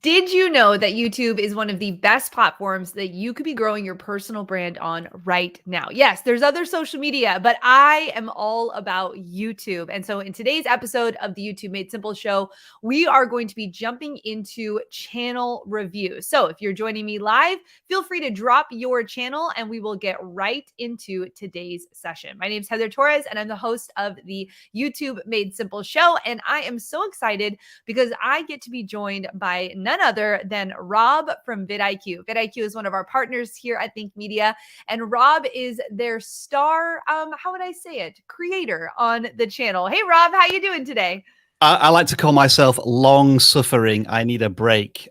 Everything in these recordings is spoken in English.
Did you know that YouTube is one of the best platforms that you could be growing your personal brand on right now? Yes, there's other social media, but I am all about YouTube. And so in today's episode of the YouTube Made Simple show, we are going to be jumping into channel reviews. So if you're joining me live, feel free to drop your channel and we will get right into today's session. My name is Heather Torres and I'm the host of the YouTube Made Simple show. And I am so excited because I get to be joined by none other than Rob from vidIQ. vidIQ is one of our partners here at Think Media, and Rob is their star, how would I say it, creator on the channel. Hey, Rob, how you doing today? I like to call myself long-suffering, I need a break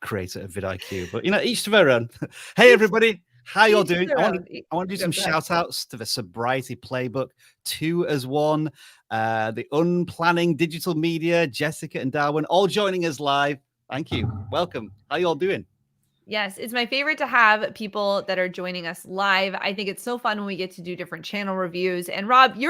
creator of vidIQ. But, each to their own. Hey, Each, everybody. How y'all each doing? their own. I want to do Go some ahead. shout-outs to the Sobriety Playbook, 2 as 1, the Unplanning Digital Media, Jessica and Darwin, all joining us live. Thank you. Welcome. How y'all doing? Yes, it's my favorite to have people that are joining us live. I think it's so fun when we get to do different channel reviews. And Rob, this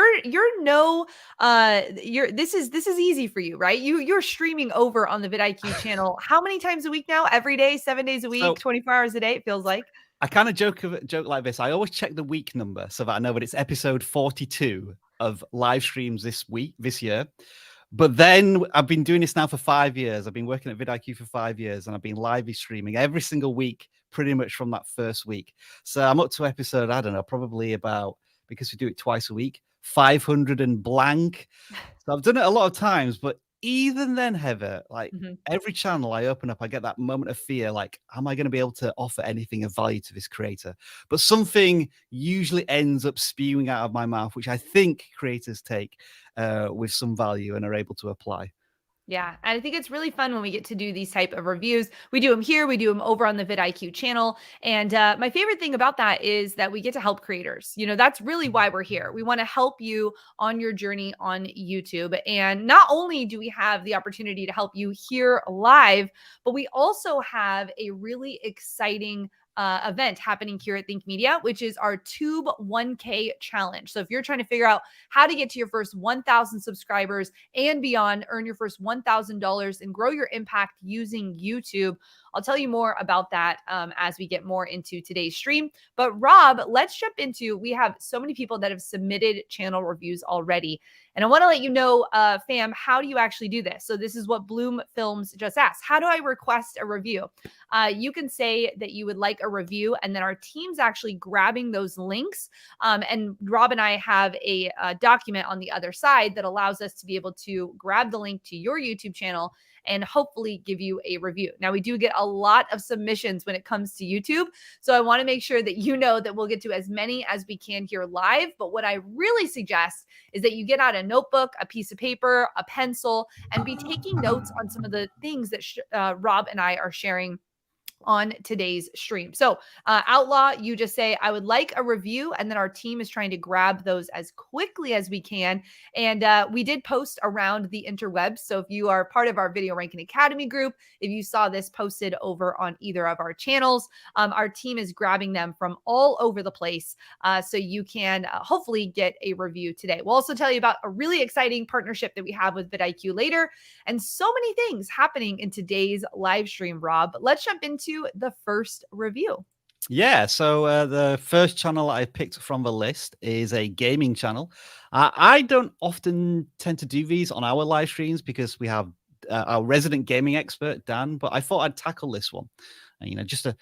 is easy for you, right? You're streaming over on the vidIQ channel. How many times a week now? Every day, 7 days a week, So 24 hours a day, it feels like. I kind of joke like this. I always check the week number so that I know that it's episode 42 of live streams this year. But then I've been doing this now for 5 years. I've been working at vidIQ for 5 years, and I've been live streaming every single week, pretty much from that first week. So I'm up to episode, I don't know, probably about, because we do it twice a week, 500 and blank. So I've done it a lot of times, but even then, Heather, like Mhm. every channel I open up, I get that moment of fear, like, am I going to be able to offer anything of value to this creator? But something usually ends up spewing out of my mouth, which I think creators take with some value and are able to apply. Yeah, and I think it's really fun when we get to do these type of reviews. We do them here, we do them over on the vidIQ channel, and my favorite thing about that is that we get to help creators. That's really why we're here. We want to help you on your journey on YouTube, and not only do we have the opportunity to help you here live, but we also have a really exciting event happening here at Think Media, which is our Tube 1K challenge. So if you're trying to figure out how to get to your first 1,000 subscribers and beyond, earn your first $1,000 and grow your impact using YouTube, I'll tell you more about that as we get more into today's stream. But Rob, let's jump into, we have so many people that have submitted channel reviews already. And I want to let you know, fam, how do you actually do this? So this is what Bloom Films just asked. How do I request a review? You can say that you would like a review, and then our team's actually grabbing those links. And Rob and I have a document on the other side that allows us to be able to grab the link to your YouTube channel and hopefully give you a review. Now, we do get a lot of submissions when it comes to YouTube. So I want to make sure that you know that we'll get to as many as we can here live. But what I really suggest is that you get out a notebook, a piece of paper, a pencil, and be taking notes on some of the things that Rob and I are sharing on today's stream. So Outlaw, you just say, I would like a review. And then our team is trying to grab those as quickly as we can. And we did post around the interwebs. So if you are part of our Video Ranking Academy group, if you saw this posted over on either of our channels, our team is grabbing them from all over the place. So you can hopefully get a review today. We'll also tell you about a really exciting partnership that we have with vidIQ later, and so many things happening in today's live stream, Rob. But let's jump into the first review. Yeah, so the first channel I picked from the list is a gaming channel. I don't often tend to do these on our live streams because we have our resident gaming expert, Dan, but I thought I'd tackle this one. Just to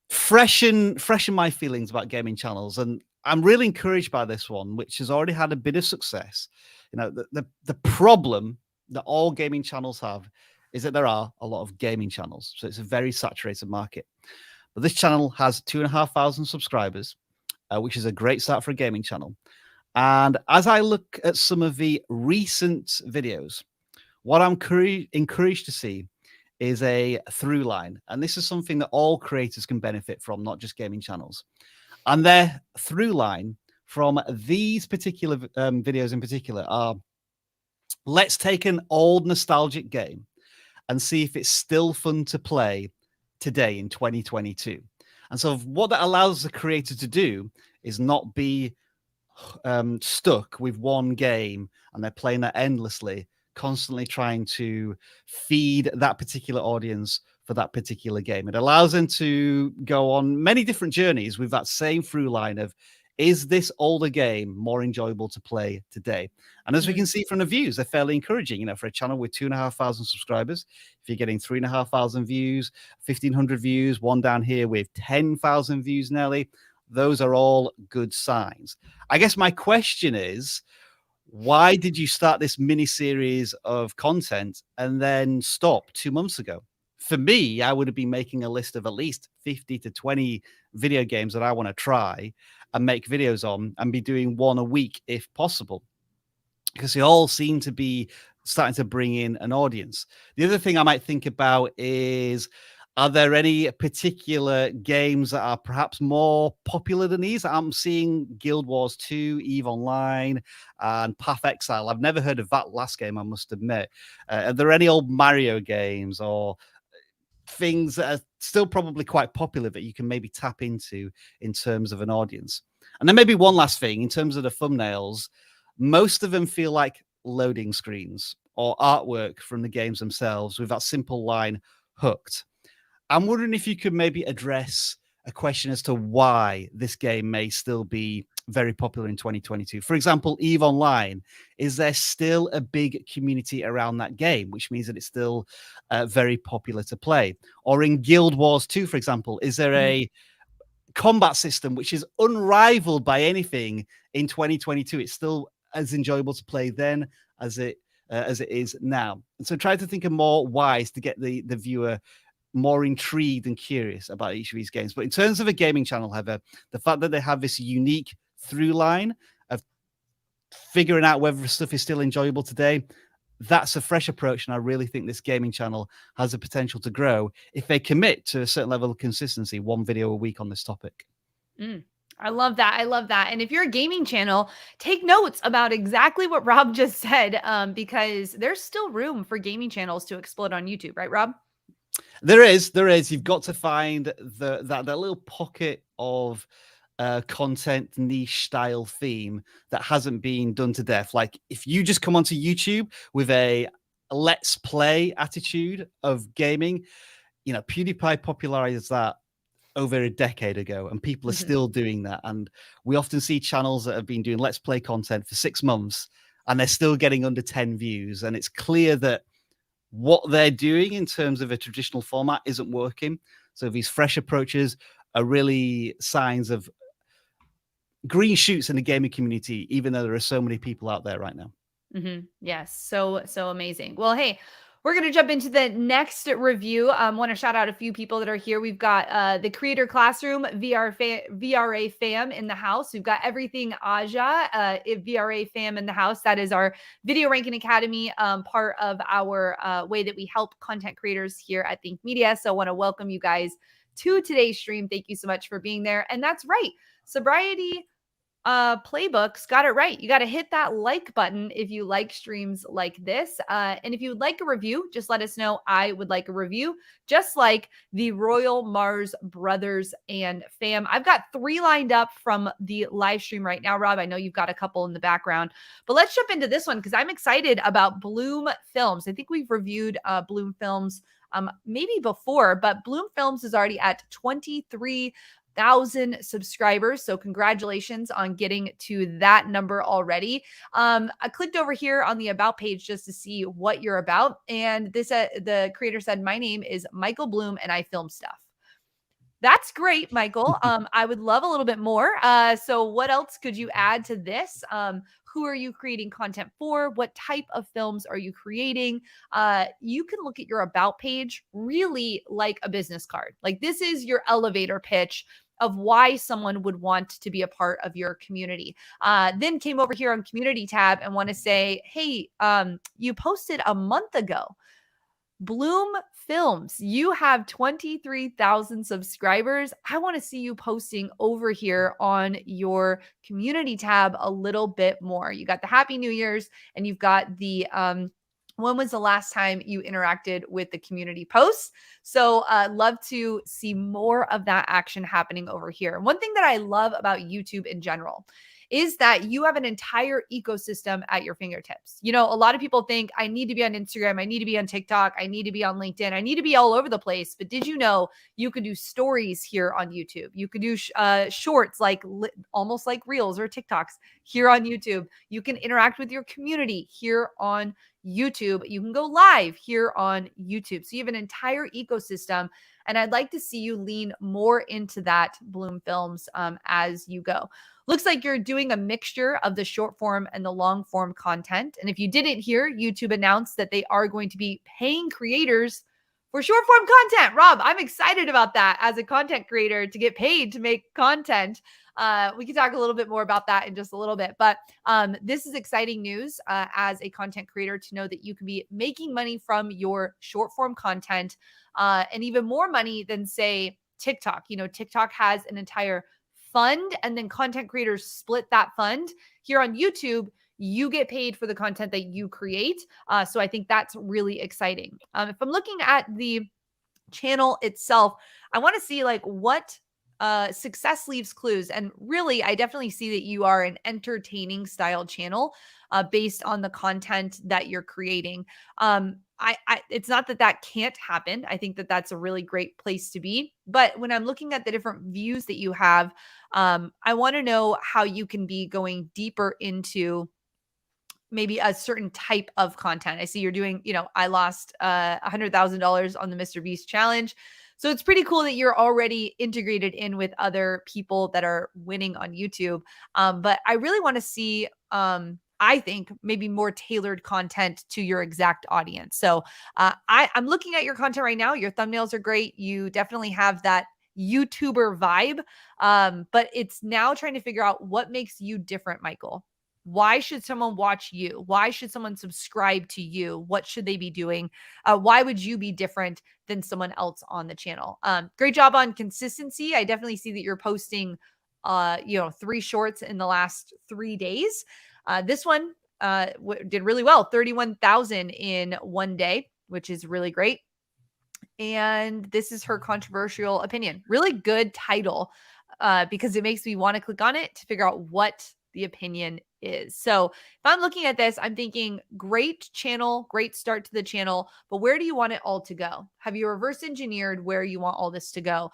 freshen my feelings about gaming channels. And I'm really encouraged by this one, which has already had a bit of success. The problem that all gaming channels have is that there are a lot of gaming channels. So it's a very saturated market. But this channel has 2,500 subscribers, which is a great start for a gaming channel. And as I look at some of the recent videos, what I'm encouraged to see is a through line. And this is something that all creators can benefit from, not just gaming channels. And their through line from these particular videos in particular are, let's take an old nostalgic game and see if it's still fun to play today in 2022. And so what that allows the creator to do is not be stuck with one game and they're playing that endlessly, constantly trying to feed that particular audience for that particular game. It allows them to go on many different journeys with that same through line of, is this older game more enjoyable to play today? And as we can see from the views, they're fairly encouraging. For a channel with 2,500 subscribers, if you're getting 3,500 views, 1,500 views, one down here with 10,000 views nearly, those are all good signs. I guess my question is, why did you start this mini series of content and then stop 2 months ago? For me, I would have been making a list of at least 50 to 20 video games that I want to try and make videos on, and be doing one a week if possible, because they all seem to be starting to bring in an audience. The other thing I might think about is, are there any particular games that are perhaps more popular than these? I'm seeing Guild Wars 2, EVE Online, and Path Exile. I've never heard of that last game, I must admit. Are there any old Mario games or things that are still probably quite popular that you can maybe tap into in terms of an audience? And then maybe one last thing, in terms of the thumbnails, most of them feel like loading screens or artwork from the games themselves with that simple line, hooked. I'm wondering if you could maybe address a question as to why this game may still be very popular in 2022. For example, EVE Online, is there still a big community around that game, which means that it's still very popular to play? Or in Guild Wars 2, for example, is there a combat system which is unrivaled by anything in 2022? It's still as enjoyable to play then as it is now. And so try to think of more whys to get the viewer more intrigued and curious about each of these games. But in terms of a gaming channel, Heather, the fact that they have this unique through line of figuring out whether stuff is still enjoyable today, that's a fresh approach. And I really think this gaming channel has the potential to grow if they commit to a certain level of consistency, one video a week on this topic. I love that. I love that. And if you're a gaming channel, take notes about exactly what Rob just said, because there's still room for gaming channels to explode on YouTube, right, Rob? There is. You've got to find that little pocket of content niche style theme that hasn't been done to death. Like, if you just come onto YouTube with a let's play attitude of gaming, PewDiePie popularized that over a decade ago, and people are still doing that. And we often see channels that have been doing let's play content for 6 months and they're still getting under 10 views. And it's clear that what they're doing in terms of a traditional format isn't working. So these fresh approaches are really signs of green shoots in the gaming community, even though there are so many people out there right now. Yes. So amazing. Well, hey, we're going to jump into the next review. Want to shout out a few people that are here. We've got the Creator Classroom VRA fam in the house. We've got Everything Aja, VRA fam in the house. That is our Video Ranking Academy, part of our way that we help content creators here at Think Media. So I want to welcome you guys to today's stream. Thank you so much for being there. And that's right, Sobriety Playbooks got it right. You got to hit that like button if you like streams like this. And if you would like a review, just let us know. I would like a review, just like the Royal Mars Brothers and fam. I've got 3 lined up from the live stream right now, Rob. I know you've got a couple in the background, but let's jump into this one because I'm excited about Bloom Films. I think we've reviewed Bloom Films maybe before, but Bloom Films is already at 23,000 subscribers. So congratulations on getting to that number already. I clicked over here on the about page just to see what you're about. And this, the creator said, my name is Michael Bloom and I film stuff. That's great, Michael. I would love a little bit more. So what else could you add to this? Who are you creating content for? What type of films are you creating? You can look at your about page really like a business card. Like, this is your elevator pitch of why someone would want to be a part of your community. Then came over here on community tab and want to say, hey, you posted a month ago. Bloom Films, you have 23,000 subscribers. I want to see you posting over here on your community tab a little bit more. You got the Happy New Year's and you've got the when was the last time you interacted with the community posts? So love to see more of that action happening over here. One thing that I love about YouTube in general is that you have an entire ecosystem at your fingertips. You know, a lot of people think I need to be on Instagram, I need to be on TikTok, I need to be on LinkedIn, I need to be all over the place. But did you know you could do stories here on YouTube? You could do shorts, like almost like reels or TikToks here on YouTube. You can interact with your community here on YouTube. You can go live here on YouTube. So you have an entire ecosystem. And I'd like to see you lean more into that, Bloom Films, as you go. Looks like you're doing a mixture of the short form and the long form content. And if you didn't hear, YouTube announced that they are going to be paying creators for short form content. Rob, I'm excited about that as a content creator, to get paid to make content. We can talk a little bit more about that in just a little bit, but this is exciting news as a content creator, to know that you can be making money from your short form content, and even more money than, say, TikTok. You know, TikTok has an entire fund, and then content creators split that fund. Here on YouTube, you get paid for the content that you create. So I think that's really exciting. If I'm looking at the channel itself, I want to see like what success leaves clues. And really, I definitely see that you are an entertaining style channel based on the content that you're creating. It's not that that can't happen. I think that that's a really great place to be. But when I'm looking at the different views that you have, I want to know how you can be going deeper into maybe a certain type of content. I see you're doing, you know, I lost $100,000 on the Mr. Beast challenge. So it's pretty cool that you're already integrated in with other people that are winning on YouTube. But I really want to see, I think, maybe more tailored content to your exact audience. So I'm looking at your content right now. Your thumbnails are great. You definitely have that YouTuber vibe. But it's now trying to figure out what makes you different, Michael. Why should someone watch you? Why should someone subscribe to you? What should they be doing? Why would you be different than someone else on the channel? Great job on consistency. I definitely see that you're posting, 3 shorts in the last 3 days. This one did really well, 31,000 in one day, which is really great. And this is her controversial opinion. Really good title, because it makes me want to click on it to figure out what the opinion is. So if I'm looking at this, I'm thinking great channel, great start to the channel, but where do you want it all to go? Have you reverse engineered where you want all this to go?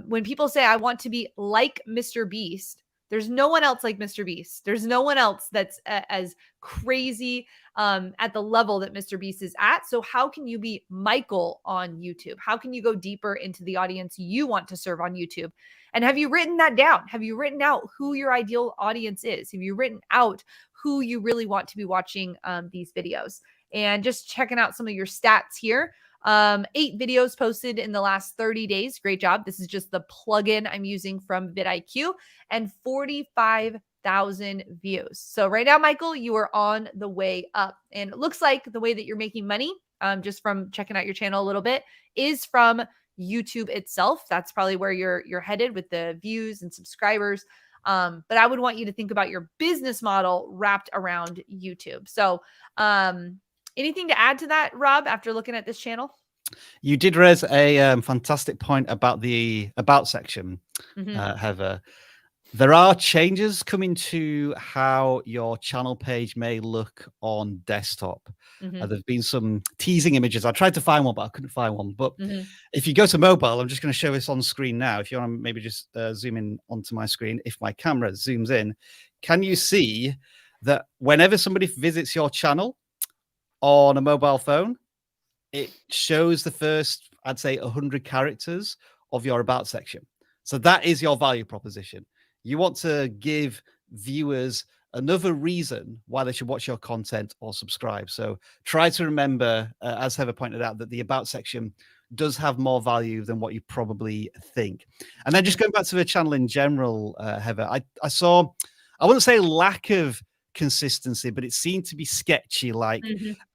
When people say, I want to be like Mr. Beast, there's no one else like Mr. Beast. There's no one else that's as crazy at the level that Mr. Beast is at. So how can you be Michael on YouTube? How can you go deeper into the audience you want to serve on YouTube? And have you written that down? Have you written out who your ideal audience is? Have you written out who you really want to be watching these videos? And just checking out some of your stats here. 8 videos posted in the last 30 days. Great job. This is just the plugin I'm using from vidIQ, and 45,000 views. So right now, Michael, you are on the way up. And it looks like the way that you're making money, just from checking out your channel a little bit, is from YouTube itself. That's probably where you're headed with the views and subscribers. But I would want you to think about your business model wrapped around YouTube. So anything to add to that, Rob, after looking at this channel? You did raise a fantastic point about the About section, Heather. There are changes coming to how your channel page may look on desktop. There's been some teasing images. I tried to find one, but I couldn't find one. But if you go to mobile, I'm just going to show this on screen now. If you want to maybe just zoom in onto my screen, if my camera zooms in, can you see that whenever somebody visits your channel on a mobile phone, it shows the first, I'd say, 100 characters of your About section. So that is your value proposition. You want to give viewers another reason why they should watch your content or subscribe. So try to remember, as Heather pointed out, that the About section does have more value than what you probably think. And then just going back to the channel in general, Heather, I saw, I wouldn't say lack of consistency, but it seemed to be sketchy. Like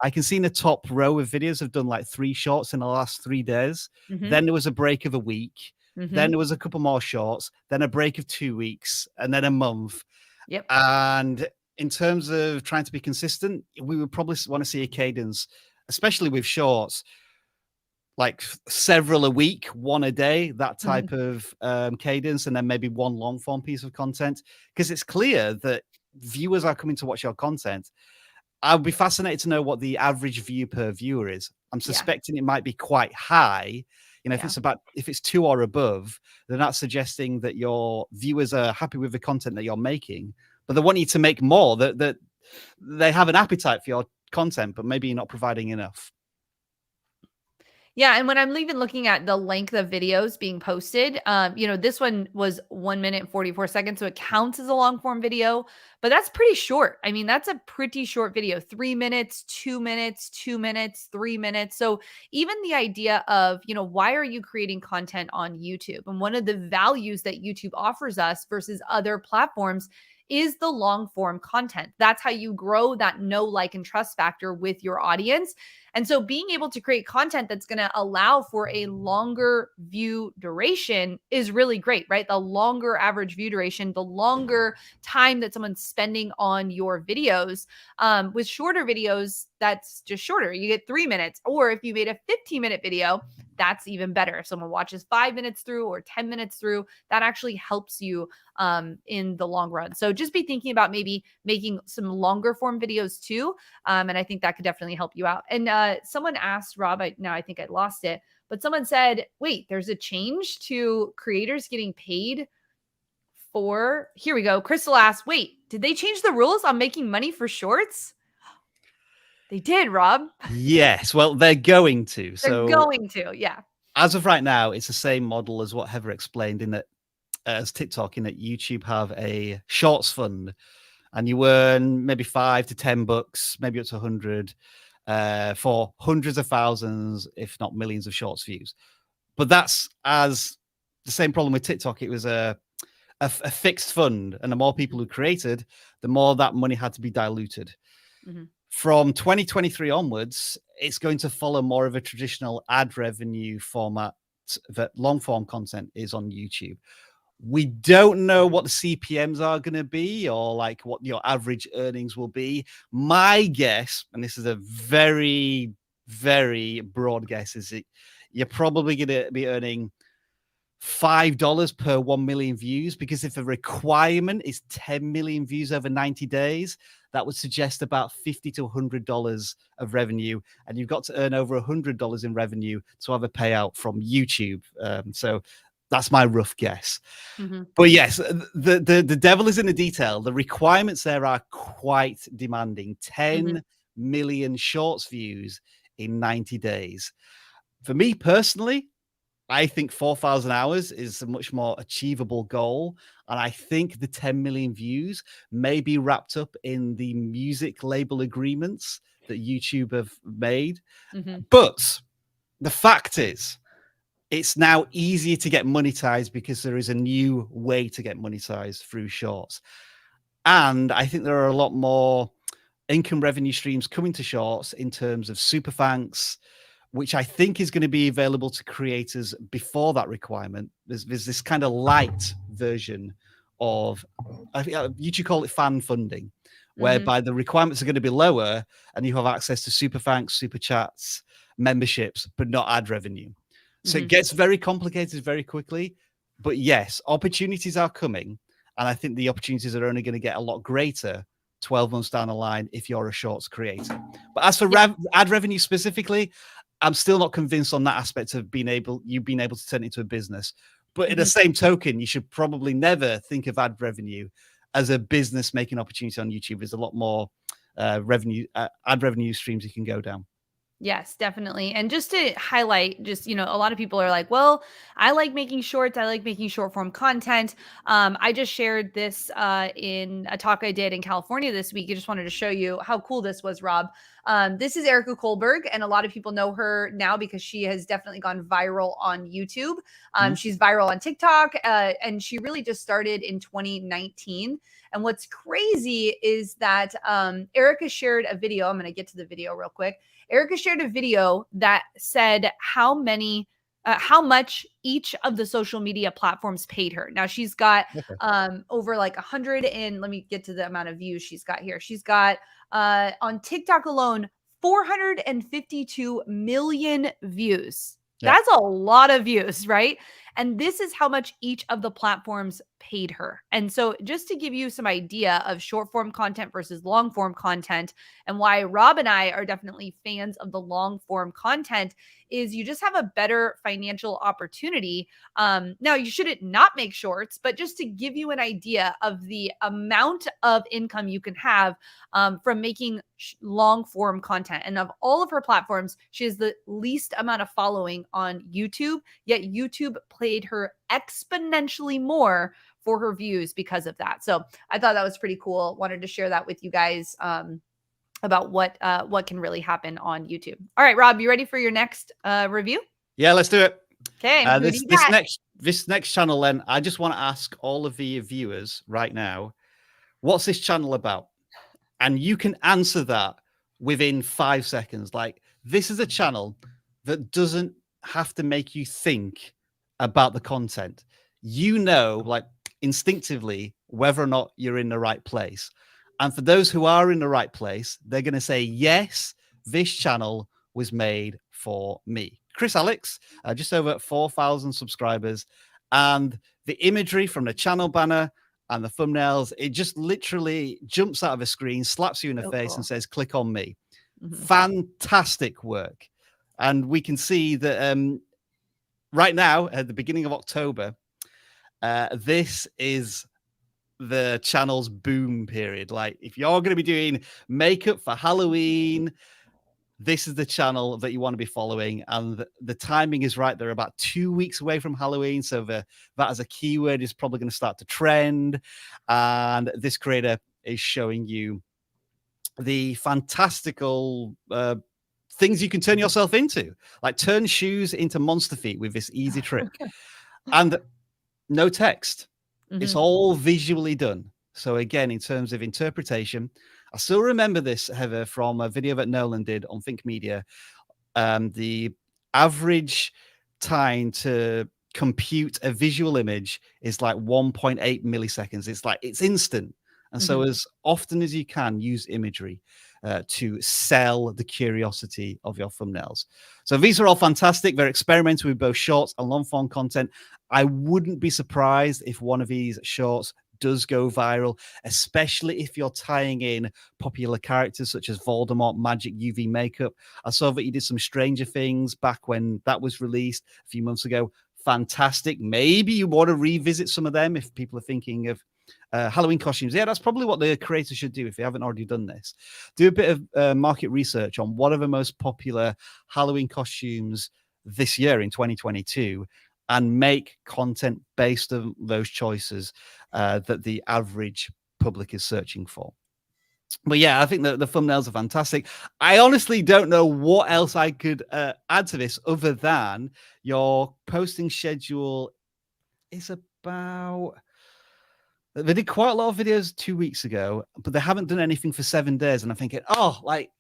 I can see in the top row of videos have done like 3 shorts in the last 3 days. Then there was a break of a week. Then there was a couple more shorts, then a break of 2 weeks, and then a month. Yep. And in terms of trying to be consistent, we would probably want to see a cadence, especially with shorts. like several a week, one a day, that type Mhm. of cadence, and then maybe one long form piece of content, because it's clear that viewers are coming to watch your content. I'd be fascinated to know what the average view per viewer is. I'm Yeah. suspecting it might be quite high. Yeah. If it's 2 or above, then that's suggesting that your viewers are happy with the content that you're making, but they want you to make more. That they have an appetite for your content, but maybe you're not providing enough. Yeah, and when I'm even looking at the length of videos being posted, this one was 1 minute and 44 seconds, so it counts as a long form video, but that's pretty short. I mean, that's a pretty short video, 3 minutes, 2 minutes, 2 minutes, 3 minutes. So even the idea of, why are you creating content on YouTube? And one of the values that YouTube offers us versus other platforms is the long form content. That's how you grow that know, like, and trust factor with your audience. And so being able to create content that's going to allow for a longer view duration is really great, right? The longer average view duration, the longer time that someone's spending on your videos. With shorter videos, that's just shorter. You get 3 minutes. Or if you made a 15-minute video, that's even better. If someone watches 5 minutes through or 10 minutes through, that actually helps you in the long run. So just be thinking about maybe making some longer form videos too. And I think that could definitely help you out. And someone asked Rob, now I think I lost it, but someone said, wait, there's a change to creators getting paid for, here we go. Crystal asked, wait, did they change the rules on making money for shorts? They did, Rob. Yes, well, they're going to. They're So going to. Yeah. as of right now, it's the same model as what Heather explained, in that as TikTok, in that YouTube have a shorts fund, and you earn maybe $5 to $10, maybe up to 100, for hundreds of thousands, if not millions, of shorts views. But that's as the same problem with TikTok. It was a fixed fund, and the more people who created, the more that money had to be diluted. Mm-hmm. From 2023 onwards, it's going to follow more of a traditional ad revenue format that long form content is on YouTube. We don't know what the CPMs are going to be, or like what your average earnings will be. My guess, and this is a very, very broad guess, is that you're probably going to be earning $5 per 1 million views, because if the requirement is 10 million views over 90 days, that would suggest about $50 to $100 of revenue, and you've got to earn over $100 in revenue to have a payout from YouTube. So that's my rough guess. Mm-hmm. But yes, the devil is in the detail. The requirements there are quite demanding. 10 million shorts views in 90 days. For me personally, I think 4,000 hours is a much more achievable goal. And I think the 10 million views may be wrapped up in the music label agreements that YouTube have made. Mm-hmm. But the fact is, it's now easier to get monetized because there is a new way to get monetized through shorts. And I think there are a lot more income revenue streams coming to shorts in terms of super thanks, which I think is going to be available to creators before that requirement. There's this kind of light version of, I think YouTube call it fan funding, whereby the requirements are going to be lower and you have access to super thanks, super chats, memberships, but not ad revenue. So it gets very complicated very quickly. But yes, opportunities are coming. And I think the opportunities are only going to get a lot greater 12 months down the line if you're a shorts creator. But as for ad revenue specifically, I'm still not convinced on that aspect of you being able to turn it into a business. But in the same token, you should probably never think of ad revenue as a business making opportunity on YouTube. There's a lot more ad revenue streams you can go down. Yes, definitely. And just to highlight, a lot of people are like, well, I like making shorts. I like making short form content. I just shared this in a talk I did in California this week. I just wanted to show you how cool this was, Rob. This is Erica Kohlberg, and a lot of people know her now because she has definitely gone viral on YouTube. She's viral on TikTok, and she really just started in 2019. And what's crazy is that Erica shared a video. I'm going to get to the video real quick. Erica shared a video that said how much each of the social media platforms paid her. Now she's got over like 100, and let me get to the amount of views she's got here. She's got on TikTok alone 452 million views. Yeah. That's a lot of views, right? And this is how much each of the platforms paid her. And so, just to give you some idea of short form content versus long form content, and why Rob and I are definitely fans of the long form content, is you just have a better financial opportunity. Now, you shouldn't not make shorts, but just to give you an idea of the amount of income you can have from making long form content. And of all of her platforms, she has the least amount of following on YouTube, yet YouTube played her exponentially more for her views because of that. So I thought that was pretty cool. Wanted to share that with you guys about what can really happen on YouTube. All right, Rob, you ready for your next review? Yeah, let's do it. Okay, who do This you this got? next channel, then I just want to ask all of the viewers right now, what's this channel about? And you can answer that within 5 seconds. Like, this is a channel that doesn't have to make you think about the content. You know, like instinctively, whether or not you're in the right place. And for those who are in the right place, they're going to say, yes, this channel was made for me. Chris Alex, just over 4,000 subscribers. And the imagery from the channel banner and the thumbnails, it just literally jumps out of a screen, slaps you in the So face cool. and says, click on me. Mhm. Fantastic work. And we can see that right now, at the beginning of October, this is the channel's boom period. Like, if you're going to be doing makeup for Halloween, this is the channel that you want to be following. And the timing is right. They're about 2 weeks away from Halloween. So that as a keyword is probably going to start to trend. And this creator is showing you the fantastical things you can turn yourself into, like turn shoes into monster feet with this easy trick. And no text. It's Mhm. all visually done. So again, in terms of interpretation, I still remember this, Heather, from a video that Nolan did on Think Media. The average time to compute a visual image is like 1.8 milliseconds. It's instant. And so, Mhm. as often as you can, use imagery to sell the curiosity of your thumbnails. So these are all fantastic. They're experimental with both shorts and long form content. I wouldn't be surprised if one of these shorts does go viral, especially if you're tying in popular characters such as Voldemort, magic, UV makeup. I saw that you did some Stranger Things back when that was released a few months ago. Fantastic. Maybe you want to revisit some of them if people are thinking of Halloween costumes. Yeah, that's probably what the creators should do if they haven't already done this. Do a bit of market research on what are the most popular Halloween costumes this year in 2022 and make content based on those choices that the average public is searching for. But yeah, I think that the thumbnails are fantastic. I honestly don't know what else I could add to this other than your posting schedule is about. They did quite a lot of videos 2 weeks ago, but they haven't done anything for 7 days. And I'm thinking, oh, like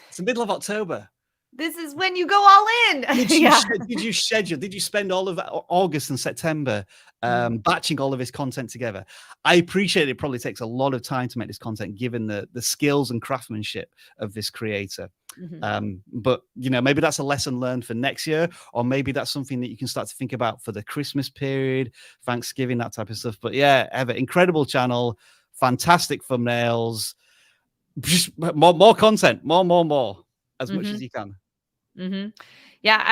it's the middle of October. This is when you go all in. Yeah. Did you schedule? Did you spend all of August and September Mhm. batching all of this content together? I appreciate it probably takes a lot of time to make this content, given the skills and craftsmanship of this creator. Mhm. But you know, maybe that's a lesson learned for next year, or maybe that's something that you can start to think about for the Christmas period, Thanksgiving, that type of stuff. But yeah, Ever, incredible channel, fantastic thumbnails, just more content, more, as much as Mhm. you can. Mhm. Yeah,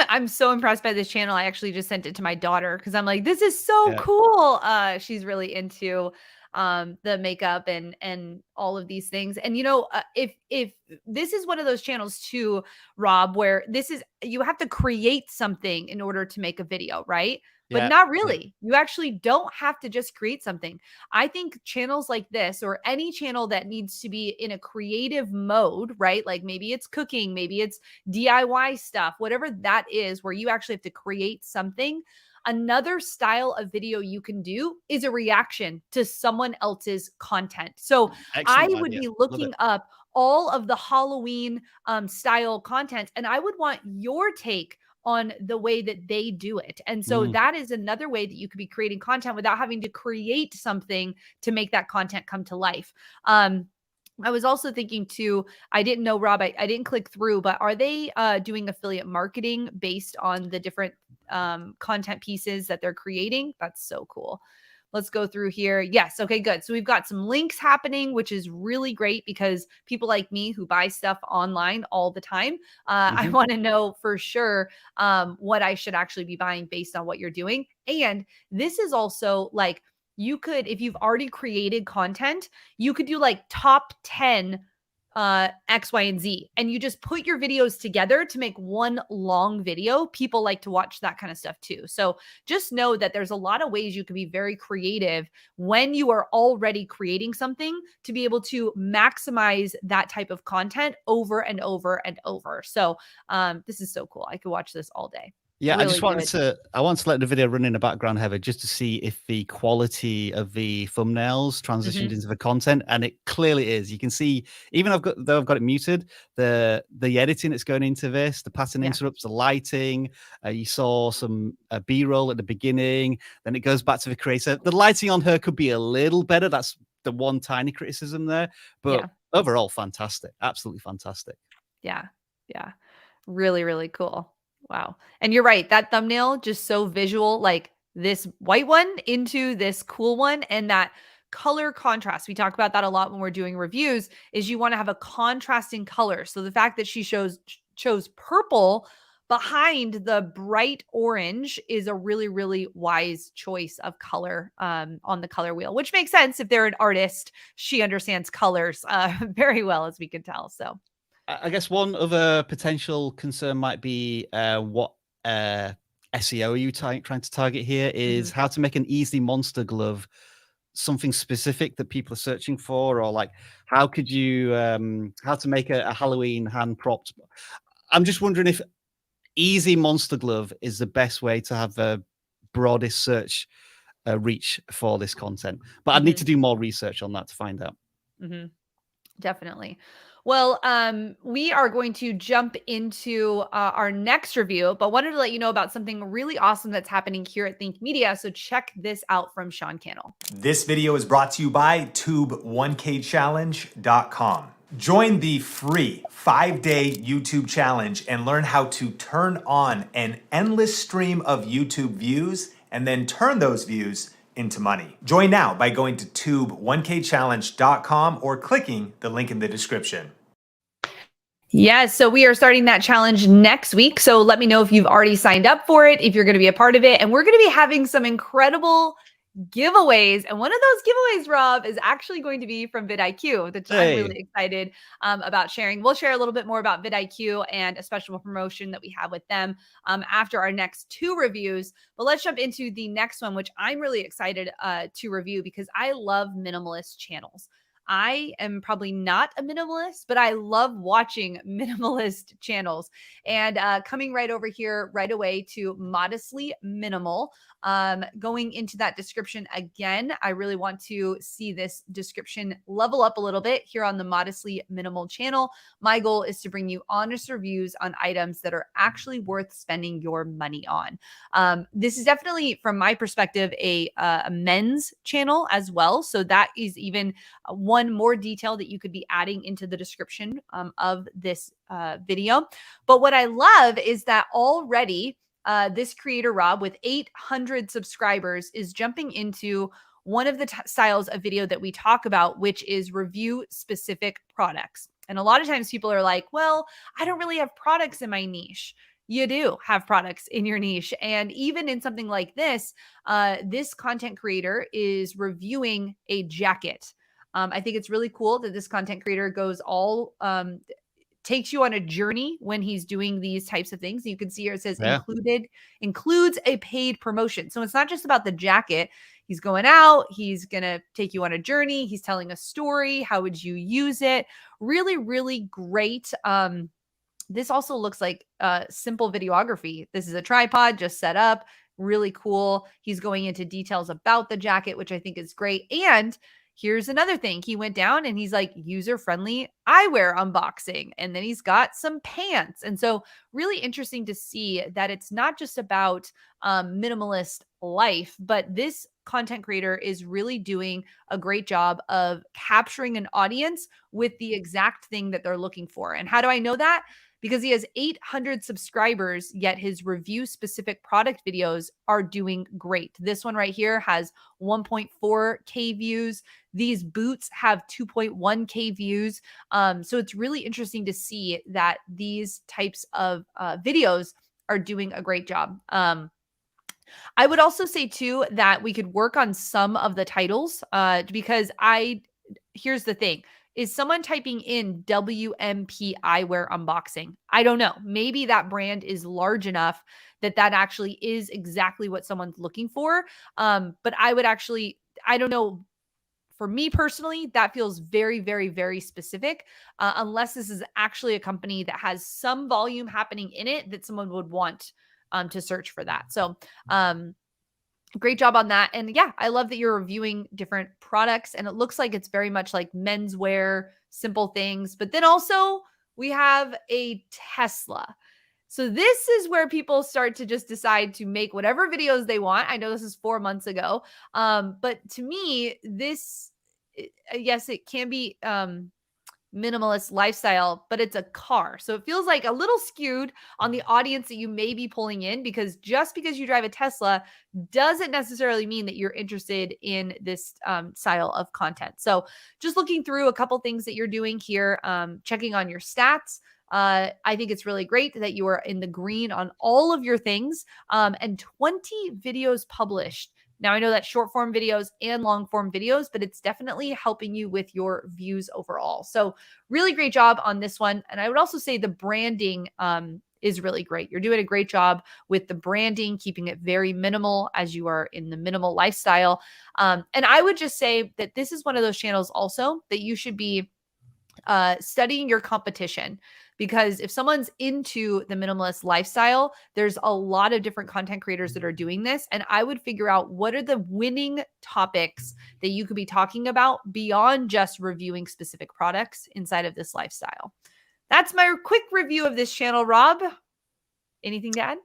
I'm so impressed by this channel. I actually just sent it to my daughter because I'm like, this is so Yeah. cool. She's really into the makeup and all of these things. And if this is one of those channels too, Rob, where this is you have to create something in order to make a video, right? But Yeah. not Yeah. really. You actually don't have to just create something. I think channels like this or any channel that needs to be in a creative mode, right? Like maybe it's cooking, maybe it's DIY stuff, whatever that is, where you actually have to create something. Another style of video you can do is a reaction to someone else's content. So I Excellent would idea. be Love it. looking up all of the Halloween style content, and I would want your take on the way that they do it. And so Mm. that is another way that you could be creating content without having to create something to make that content come to life. I was also thinking too, I didn't know, Rob, I didn't click through, but are they doing affiliate marketing based on the different content pieces that they're creating? That's so cool. Let's go through here. Yes. Okay, good. So we've got some links happening, which is really great because people like me who buy stuff online all the time, I Mhm. want to know for sure what I should actually be buying based on what you're doing. And this is also like, you could, if you've already created content, you could do like top 10 X, Y, and Z. And you just put your videos together to make one long video. People like to watch that kind of stuff too. So just know that there's a lot of ways you can be very creative when you are already creating something to be able to maximize that type of content over and over and over. So this is so cool. I could watch this all day. Yeah, Really good. I want to let the video run in the background, Heather, just to see if the quality of the thumbnails transitioned Mhm. into the content, and it clearly is. You can see, even though I've got it muted, the editing that's going into this, the pattern Yeah. interrupts, the lighting. You saw some B-roll at the beginning, then it goes back to the creator. The lighting on her could be a little better. That's the one tiny criticism there, but Yeah. overall, fantastic, absolutely fantastic. Yeah. Yeah. Really, really cool. Wow. And you're right. That thumbnail just so visual, like this white one into this cool one, and that color contrast. We talk about that a lot when we're doing reviews, is you want to have a contrasting color. So the fact that she chose purple behind the bright orange is a really, really wise choice of color on the color wheel, which makes sense. If they're an artist, she understands colors very well, as we can tell. So I guess one other potential concern might be what SEO are you trying to target here is mhm. how to make an easy monster glove something specific that people are searching for, or like how could you how to make a Halloween hand propped. I'm just wondering if easy monster glove is the best way to have the broadest search reach for this content, but I'd need Mhm. to do more research on that to find out. Mhm. Definitely. Well, we are going to jump into our next review, but wanted to let you know about something really awesome that's happening here at Think Media. So check this out from Sean Cannell. This video is brought to you by tube1kchallenge.com. Join the free 5-day YouTube challenge and learn how to turn on an endless stream of YouTube views and then turn those views into money. Join now by going to tube1kchallenge.com or clicking the link in the description. Yes, so we are starting that challenge next week. So let me know if you've already signed up for it, if you're going to be a part of it. And we're going to be having some incredible giveaways. And one of those giveaways, Rob, is actually going to be from vidIQ, which I'm Hey. really excited about sharing. We'll share a little bit more about vidIQ and a special promotion that we have with them after our next two reviews. But let's jump into the next one, which I'm really excited to review because I love minimalist channels. I am probably not a minimalist, but I love watching minimalist channels. And coming right over here right away to Modestly Minimal. Going into that description again, I really want to see this description level up a little bit here on the Modestly Minimal channel. My goal is to bring you honest reviews on items that are actually worth spending your money on. This is definitely, from my perspective, a men's channel as well. So that is even one more detail that you could be adding into the description of this video. But what I love is that already this creator, Rob, with 800 subscribers, is jumping into one of the styles of video that we talk about, which is review specific products. And a lot of times people are like, well, I don't really have products in my niche. You do have products in your niche. And even in something like this, this content creator is reviewing a jacket. I think it's really cool that this content creator goes all takes you on a journey when he's doing these types of things. You can see here it says Yeah. includes a paid promotion. So it's not just about the jacket. He's going out, he's going to take you on a journey, he's telling a story, how would you use it? Really, really great. This also looks like simple videography. This is a tripod just set up, really cool. He's going into details about the jacket, which I think is great. And here's another thing. He went down and he's like user-friendly eyewear unboxing. And then he's got some pants. And so really interesting to see that it's not just about minimalist life, but this content creator is really doing a great job of capturing an audience with the exact thing that they're looking for. And how do I know that? Because he has 800 subscribers, yet his review specific product videos are doing great. This one right here has 1.4K views. These boots have 2.1K views. So it's really interesting to see that these types of videos are doing a great job. I would also say too that we could work on some of the titles because here's the thing. Is someone typing in WMP eyewear unboxing? I don't know. Maybe that brand is large enough that that actually is exactly what someone's looking for. But I don't know. For me personally, that feels very, very, very specific, unless this is actually a company that has some volume happening in it that someone would want to search for that. So, great job on that. And yeah, I love that you're reviewing different products, and it looks like it's very much like menswear, simple things. But then also we have a Tesla. So this is where people start to just decide to make whatever videos they want. I know this is 4 months ago. But to me, yes, it can be minimalist lifestyle, but it's a car. So it feels like a little skewed on the audience that you may be pulling in, because just because you drive a Tesla doesn't necessarily mean that you're interested in this style of content. So just looking through a couple things that you're doing here, checking on your stats. I think it's really great that you are in the green on all of your things, and 20 videos published. Now, I know that's short form videos and long form videos, but it's definitely helping you with your views overall. So really great job on this one. And I would also say the branding is really great. You're doing a great job with the branding, keeping it very minimal as you are in the minimal lifestyle. And I would just say that this is one of those channels also that you should be studying your competition, because if someone's into the minimalist lifestyle, there's a lot of different content creators that are doing this. And I would figure out what are the winning topics that you could be talking about beyond just reviewing specific products inside of this lifestyle. That's my quick review of this channel. Rob, anything to add?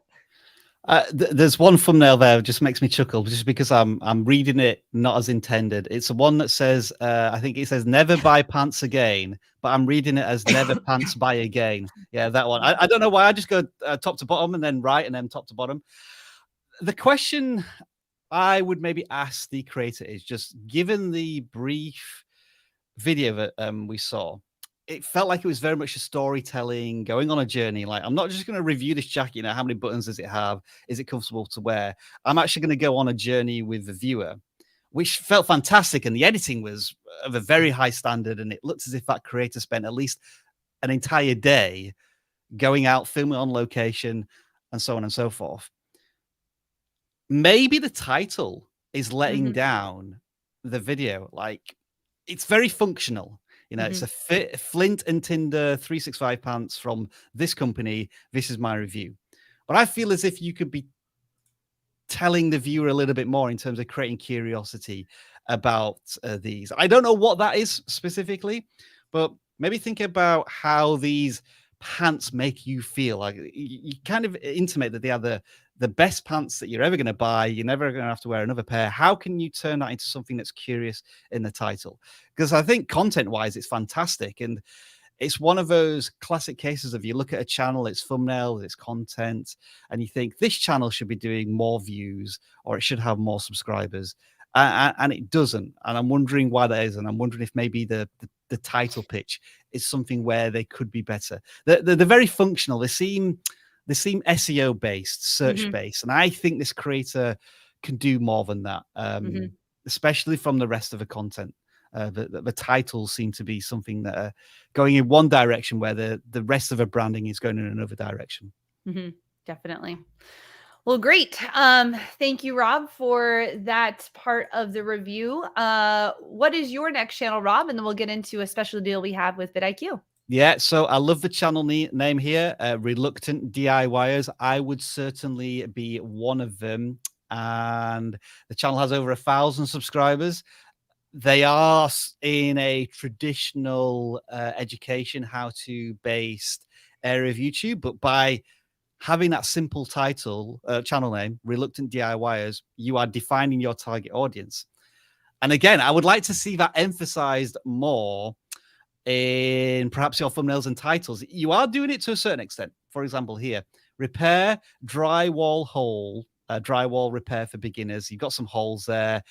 There's one thumbnail there that just makes me chuckle, just because I'm reading it not as intended. It's the one that says, I think it says "never buy pants again," but I'm reading it as "never pants buy again." Yeah, that one. I don't know why. I just go top to bottom and then right and then top to bottom. The question I would maybe ask the creator is, just given the brief video that we saw, it felt like it was very much a storytelling, going on a journey. Like, I'm not just going to review this jacket. You know, how many buttons does it have? Is it comfortable to wear? I'm actually going to go on a journey with the viewer, which felt fantastic. And the editing was of a very high standard. And it looked as if that creator spent at least an entire day going out, filming on location, and so on and so forth. Maybe the title is letting down the video. Like, it's very functional. You know, it's a Flint and Tinder 365 pants from this company. This is my review. But I feel as if you could be telling the viewer a little bit more in terms of creating curiosity about these. I don't know what that is specifically, but maybe think about how these pants make you feel. Like, you kind of intimate that they are the best pants that you're ever going to buy. You're never going to have to wear another pair. How can you turn that into something that's curious in the title? Because I think content-wise, it's fantastic. And it's one of those classic cases of, you look at a channel, its thumbnail, its content, and you think this channel should be doing more views, or it should have more subscribers. And it doesn't. And I'm wondering why that is. And I'm wondering if maybe the title pitch is something where they could be better. They're very functional. They seem SEO based, search based, and I think this creator can do more than that, especially from the rest of the content. The titles seem to be something that are going in one direction, where the rest of the branding is going in another direction. Definitely. Well, great. Thank you, Rob, for that part of the review. What is your next channel, Rob? And then we'll get into a special deal we have with vidIQ. Yeah, so I love the channel name here, Reluctant DIYers. I would certainly be one of them. And the channel has over 1,000 subscribers. They are in a traditional education, how to based area of YouTube, but by having that simple title, channel name, Reluctant DIYers, you are defining your target audience. And again, I would like to see that emphasized more in perhaps your thumbnails and titles. You are doing it to a certain extent. For example, here, repair drywall hole, drywall repair for beginners. You've got some holes there.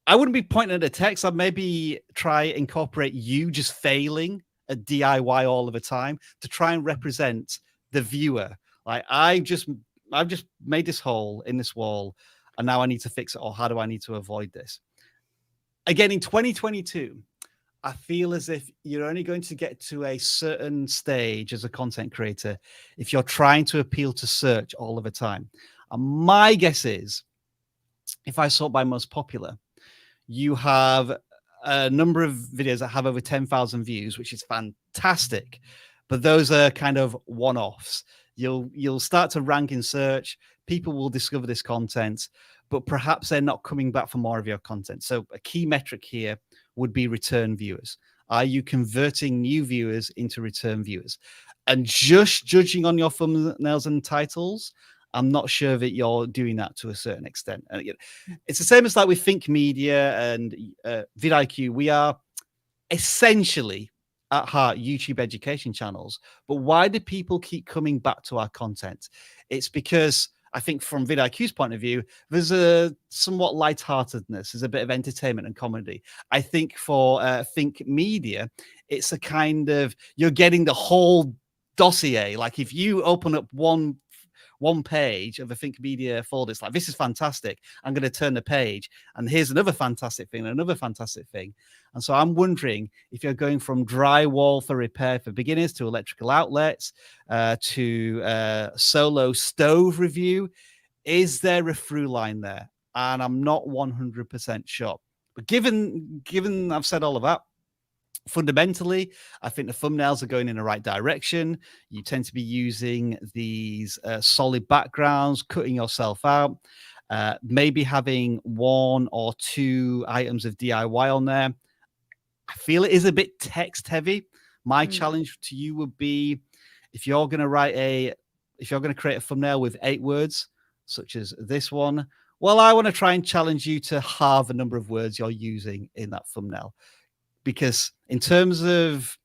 I wouldn't be pointing at the text. I'd maybe try incorporate you just failing at DIY all of the time to try and represent the viewer. Like I've just made this hole in this wall and now I need to fix it, or how do I need to avoid this? Again, in 2022, I feel as if you're only going to get to a certain stage as a content creator if you're trying to appeal to search all of the time. And my guess is, if I sort by most popular, you have a number of videos that have over 10,000 views, which is fantastic. But those are kind of one-offs. You'll start to rank in search. People will discover this content, but perhaps they're not coming back for more of your content. So a key metric here would be return viewers. Are you converting new viewers into return viewers? And just judging on your thumbnails and titles, I'm not sure that you're doing that to a certain extent. It's the same as like with Think Media and vidIQ. We are essentially at heart YouTube education channels. But why do people keep coming back to our content? It's because I think from vidIQ's point of view, there's a somewhat lightheartedness. There's a bit of entertainment and comedy. I think for Think Media, it's a kind of, you're getting the whole dossier. Like if you open up one page of a Think Media folder, it's like, this is fantastic. I'm going to turn the page and here's another fantastic thing, another fantastic thing. And so I'm wondering if you're going from drywall for repair for beginners to electrical outlets to solo stove review, is there a through line there? And I'm not 100% sure. But given I've said all of that, fundamentally, I think the thumbnails are going in the right direction. You tend to be using these solid backgrounds, cutting yourself out, maybe having 1 or 2 items of DIY on there. I feel it is a bit text heavy. My challenge to you would be, if you're going to create a thumbnail with 8 words, such as this one, well, I want to try and challenge you to halve the number of words you're using in that thumbnail. Because in terms of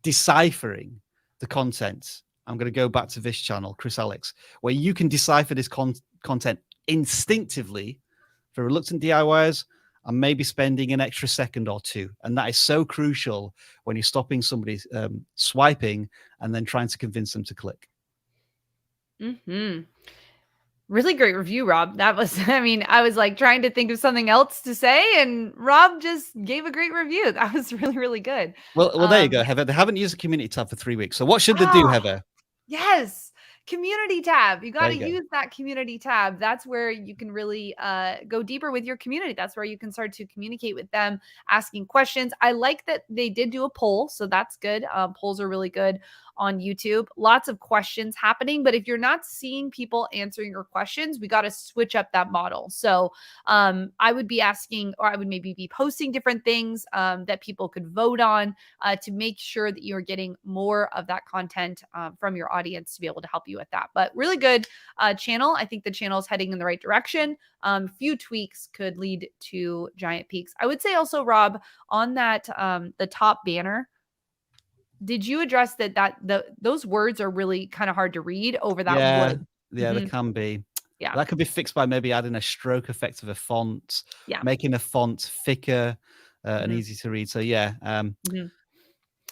deciphering the content, I'm going to go back to this channel, Chris Alex, where you can decipher this content instinctively for reluctant DIYers, and maybe spending an extra second or 2. And that is so crucial when you're stopping somebody swiping and then trying to convince them to click. Really great review, Rob. That was, I was like trying to think of something else to say, and Rob just gave a great review. That was really, really good. Well, there you go, Heather. They haven't used the community tab for 3 weeks. So what should they do, Heather? Yes. Community tab. You got to use that community tab. That's where you can really go deeper with your community. That's where you can start to communicate with them, asking questions. I like that they did do a poll, so that's good. Polls are really good on YouTube. Lots of questions happening, but if you're not seeing people answering your questions, we got to switch up that model. So I would be asking, or I would maybe be posting different things that people could vote on to make sure that you're getting more of that content from your audience to be able to help you with that. But really good channel. I think the channel is heading in the right direction. Few tweaks could lead to giant peaks. I would say also, Rob, on that the top banner, did you address that those words are really kind of hard to read over that wood? Yeah, they can be. Yeah, that could be fixed by maybe adding a stroke effect of a font, making a font thicker and easy to read. So yeah,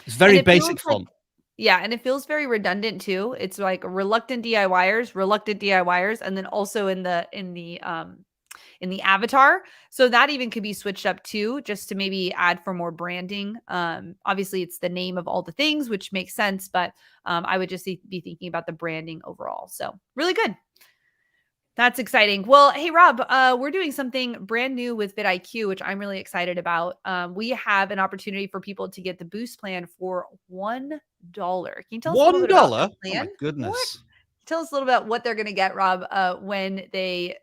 it's very basic font. Yeah, and it feels very redundant too. It's like reluctant DIYers, and then also in the avatar. So that even could be switched up too, just to maybe add for more branding. Obviously it's the name of all the things, which makes sense, but I would just be thinking about the branding overall. So really good. That's exciting. Well, hey, Rob, we're doing something brand new with vidIQ, which I'm really excited about. We have an opportunity for people to get the boost plan for $1. Can you tell us a little bit about that plan? Oh my goodness. What? Tell us a little about what they're going to get, Rob, when they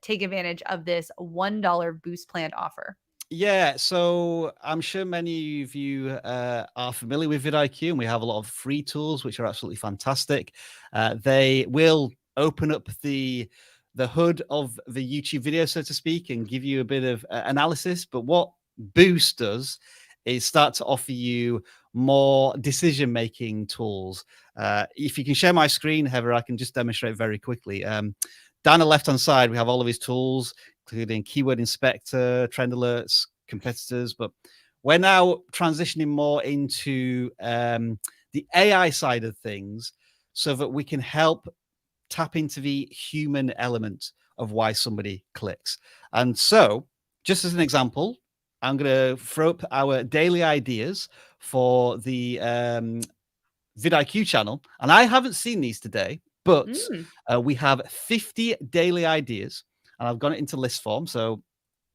take advantage of this $1 boost plan offer. Yeah, so I'm sure many of you are familiar with vidIQ, and we have a lot of free tools which are absolutely fantastic. They will open up the hood of the YouTube video, so to speak, and give you a bit of analysis. But what Boost does is start to offer you more decision-making tools. If you can share my screen, Heather, I can just demonstrate very quickly. Down the left-hand side, we have all of his tools, including keyword inspector, trend alerts, competitors. But we're now transitioning more into the AI side of things so that we can help tap into the human element of why somebody clicks. And so, just as an example, I'm going to throw up our daily ideas for the vidIQ channel. And I haven't seen these today, but we have 50 daily ideas, and I've got it into list form. So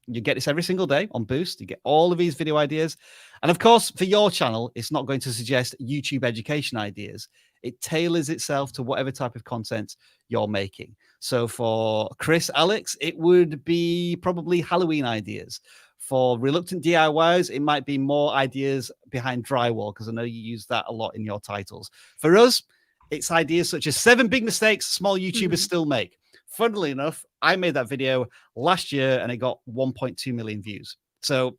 you get this every single day on Boost. You get all of these video ideas. And of course, for your channel, it's not going to suggest YouTube education ideas. It tailors itself to whatever type of content you're making. So for Chris, Alex, it would be probably Halloween ideas. For reluctant DIYers, it might be more ideas behind drywall, because I know you use that a lot in your titles. For us, it's ideas such as 7 big mistakes small YouTubers still make. Funnily enough, I made that video last year and it got 1.2 million views. So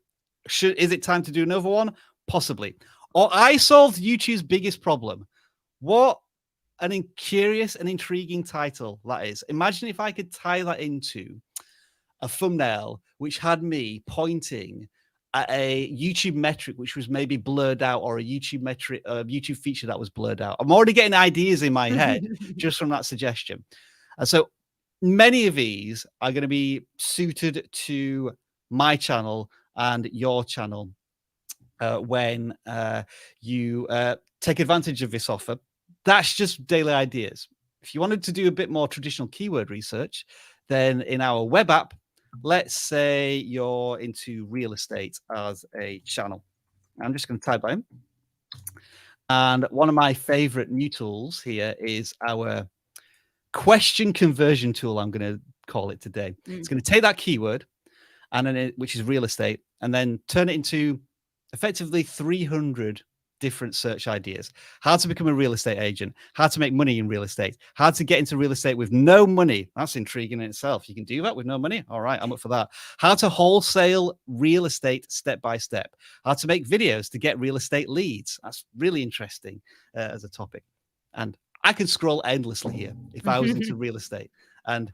is it time to do another one? Possibly. Or I solved YouTube's biggest problem. What an curious and intriguing title that is. Imagine if I could tie that into a thumbnail which had me pointing at a YouTube metric which was maybe blurred out, or a YouTube metric, YouTube feature that was blurred out. I'm already getting ideas in my head just from that suggestion. And so many of these are going to be suited to my channel and your channel when you take advantage of this offer. That's just daily ideas. If you wanted to do a bit more traditional keyword research, then in our web app, let's say you're into real estate as a channel. I'm just going to type that in. And one of my favorite new tools here is our question conversion tool, I'm going to call it today. It's going to take that keyword, and then which is real estate, and then turn it into effectively 300 different search ideas. How to become a real estate agent, how to make money in real estate, how to get into real estate with no money. That's intriguing in itself. You can do that with no money. All right, I'm up for that. How to wholesale real estate step by step. How to make videos to get real estate leads. That's really interesting as a topic. And I could scroll endlessly here if I was into real estate and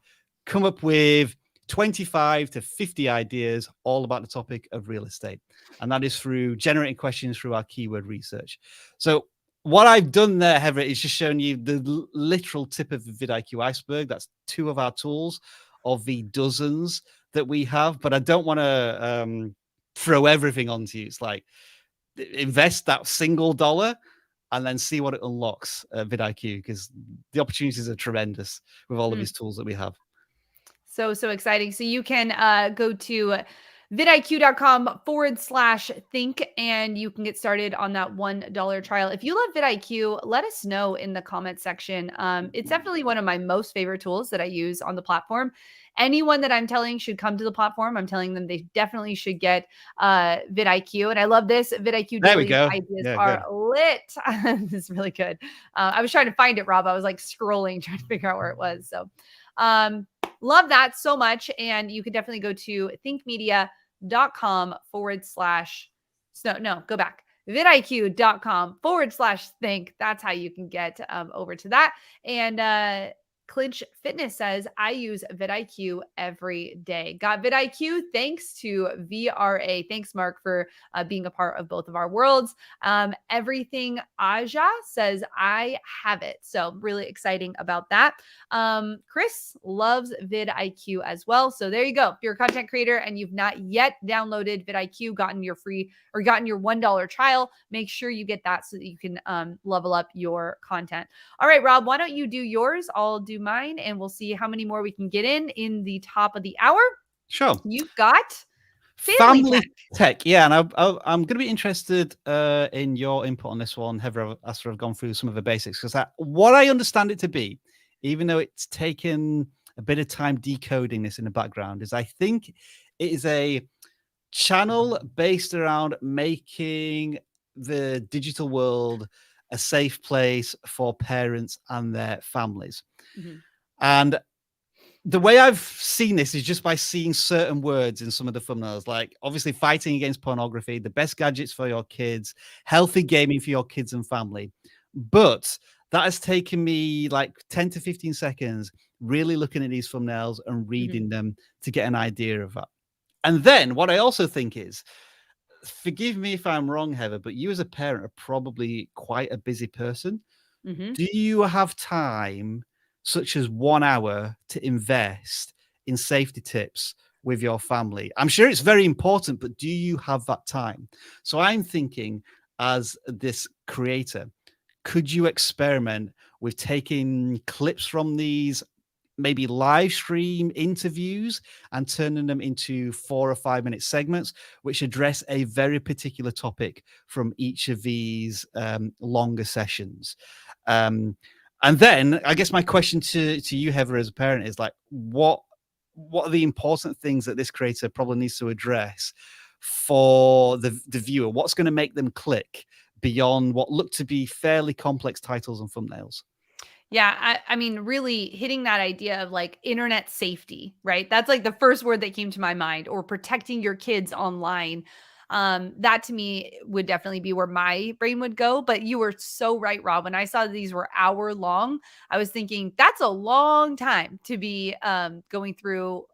come up with 25 to 50 ideas all about the topic of real estate. And that is through generating questions through our keyword research. So what I've done there, Heather, is just showing you the literal tip of the vidIQ iceberg. That's 2 of our tools of the dozens that we have. But I don't want to throw everything onto you. It's like invest that single dollar and then see what it unlocks vidIQ, because the opportunities are tremendous with all of these tools that we have. So exciting. So you can go to vidIQ.com/think, and you can get started on that $1 trial. If you love vidIQ, let us know in the comment section. It's definitely one of my most favorite tools that I use on the platform. Anyone that I'm telling should come to the platform, I'm telling them they definitely should get vidIQ. And I love this. vidIQ daily ideas are lit. This is really good. I was trying to find it, Rob. I was like scrolling, trying to figure out where it was. So love that so much. And you can definitely go to thinkmedia.com/ go back. vidIQ.com/think. That's how you can get over to that. And Clinch Fitness says, I use vidIQ every day. Got vidIQ thanks to VRA. Thanks, Mark, for being a part of both of our worlds. Everything Aja says, I have it. So really exciting about that. Chris loves vidIQ as well. So there you go. If you're a content creator and you've not yet downloaded vidIQ, gotten your free or gotten your $1 trial, make sure you get that so that you can level up your content. All right, Rob, why don't you do yours? I'll do mine, and we'll see how many more we can get in the top of the hour. Sure. You've got family tech. Yeah, and I'm going to be interested in your input on this one, Heather, after I've gone through some of the basics, because what I understand it to be, even though it's taken a bit of time decoding this in the background, is I think it is a channel based around making the digital world a safe place for parents and their families. Mhm. And the way I've seen this is just by seeing certain words in some of the thumbnails, like obviously fighting against pornography, the best gadgets for your kids, healthy gaming for your kids and family. But that has taken me like 10 to 15 seconds really looking at these thumbnails and Mhm. reading them to get an idea of that. And then what I also think is, forgive me if I'm wrong, Heather, but you as a parent are probably quite a busy person. Mhm. Do you have time, such as 1 hour, to invest in safety tips with your family? I'm sure it's very important, but do you have that time? So I'm thinking, as this creator, could you experiment with taking clips from these maybe live stream interviews and turning them into 4 or 5 minute segments which address a very particular topic from each of these longer sessions? um, and then I guess my question to you, Heather, as a parent, is like, what are the important things that this creator probably needs to address for the viewer? What's going to make them click beyond what look to be fairly complex titles and thumbnails? Yeah, I mean, really hitting that idea of like internet safety, right? That's like the first word that came to my mind, or protecting your kids online. That to me would definitely be where my brain would go. But you were so right, Rob. When I saw these were hour long, I was thinking that's a long time to be going through